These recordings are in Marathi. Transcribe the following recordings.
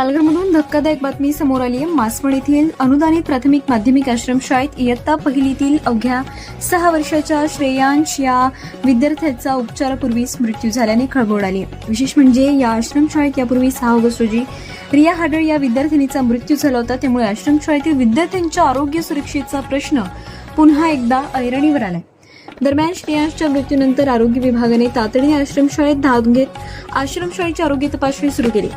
पालघरमधून धक्कादायक बातमी समोर आली आहे. मासवड येथील अनुदानित प्राथमिक माध्यमिक आश्रमशाळेत इयत्ता पहिलीतील अवघ्या 6 वर्षाच्या श्रेयांश या विद्यार्थ्याचा उपचारापूर्वीच मृत्यू झाल्याने खळबळ उडाली. विशेष म्हणजे या आश्रमशाळेत यापूर्वी 6 ऑगस्ट रोजी रिया हाडळ या विद्यार्थिनीचा मृत्यू झाला होता. त्यामुळे आश्रमशाळेतील विद्यार्थ्यांच्या आरोग्य सुरक्षेचा प्रश्न पुन्हा एकदा ऐरणीवर आलाय. दरम्यान श्रेयांशच्या मृत्यूनंतर आरोग्य विभागाने तातडीने आश्रमशाळेत धाव घेत आश्रमशाळेची आरोग्य तपासणी सुरू केली.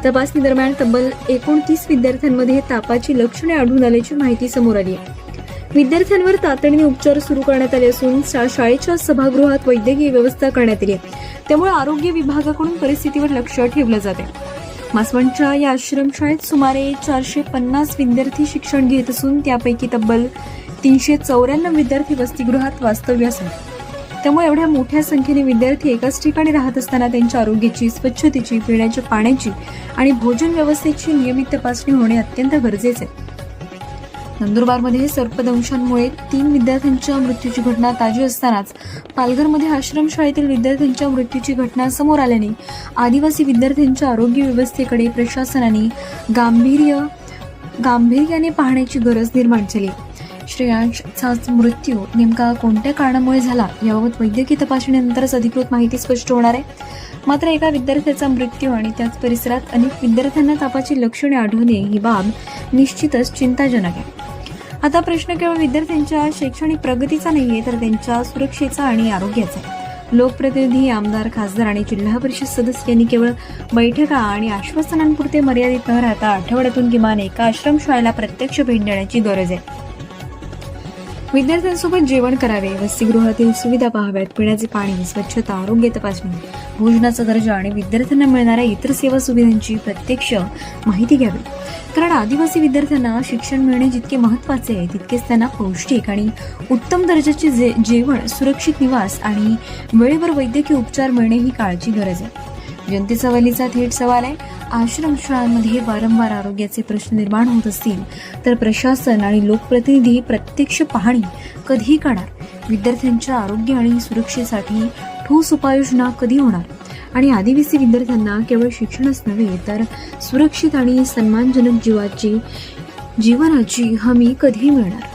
तपासणी दरम्यान तब्बल 29 विद्यार्थ्यांमध्ये तापाची लक्षणे आढळून आल्याची माहिती समोर आली आहे. विद्यार्थ्यांवर तातडीने उपचार सुरू करण्यात आले असून शाळेच्या सभागृहात वैद्यकीय व्यवस्था करण्यात आली आहे. त्यामुळे आरोग्य विभागाकडून परिस्थितीवर लक्ष ठेवलं जाते. मासवडच्या या आश्रमशाळेत सुमारे 450 विद्यार्थी शिक्षण घेत असून त्यापैकी तब्बल 394 विद्यार्थी वसतिगृहात वास्तव्यास आहेत. त्यामुळे एवढ्या मोठ्या संख्येने विद्यार्थी एकाच ठिकाणी राहत असताना त्यांच्या आरोग्याची, स्वच्छतेची, पिण्याच्या पाण्याची आणि भोजन व्यवस्थेची नियमित तपासणी होणे अत्यंत गरजेचे आहे. नंदुरबारमध्ये सर्पदंशांमुळे 3 विद्यार्थ्यांच्या मृत्यूची घटना ताजी असतानाच पालघरमध्ये आश्रमशाळेतील विद्यार्थ्यांच्या मृत्यूची घटना समोर आल्याने आदिवासी विद्यार्थ्यांच्या आरोग्य व्यवस्थेकडे प्रशासनाने गांभीर्याने पाहण्याची गरज निर्माण झाली. श्रेयांशचा मृत्यू नेमका कोणत्या कारणामुळे झाला याबाबत वैद्यकीय तपासणीनंतरच अधिकृत माहिती स्पष्ट होणार आहे. मात्र एका विद्यार्थ्याचा मृत्यू आणि त्याच परिसरात अनेक विद्यार्थ्यांना तापाची लक्षणे आढळणे ही बाब निश्चितच चिंताजनक आहे. आता प्रश्न केवळ विद्यार्थ्यांच्या शैक्षणिक प्रगतीचा नाहीये, तर त्यांच्या सुरक्षेचा आणि आरोग्याचा आहे. लोकप्रतिनिधी, आमदार, खासदार आणि जिल्हा परिषद सदस्य यांनी केवळ बैठका आणि आश्वासनांपुरते मर्यादित न राहता आठवड्यातून किमान एका आश्रमशाळेला प्रत्यक्ष भेट देण्याची गरज आहे. विद्यार्थ्यांसोबत जेवण करावे, वसतिगृहातील सुविधा पाहाव्यात, पिण्याचे पाणी, स्वच्छता, आरोग्य तपासणी, भोजनाचा दर्जा आणि विद्यार्थ्यांना मिळणाऱ्या इतर सेवा सुविधांची प्रत्यक्ष माहिती घ्यावी. कारण आदिवासी विद्यार्थ्यांना शिक्षण मिळणे जितके महत्त्वाचे आहे, तितकेच त्यांना पौष्टिक आणि उत्तम दर्जाचे जेवण, सुरक्षित निवास आणि वेळेवर वैद्यकीय उपचार मिळणे ही काळाची गरज आहे. जनतेचा वलीचा थेट सवाल आहे. आश्रमशाळांमध्ये वारंवार आरोग्याचे प्रश्न निर्माण होत असतील तर प्रशासन आणि लोकप्रतिनिधी प्रत्यक्ष पाहणी कधी करणार? विद्यार्थ्यांच्या आरोग्य आणि सुरक्षेसाठी ठोस उपाययोजना कधी होणार? आणि आदिवासी विद्यार्थ्यांना केवळ शिक्षणच नव्हे तर सुरक्षित आणि सन्मानजनक जीवनाची हमी कधी मिळणार?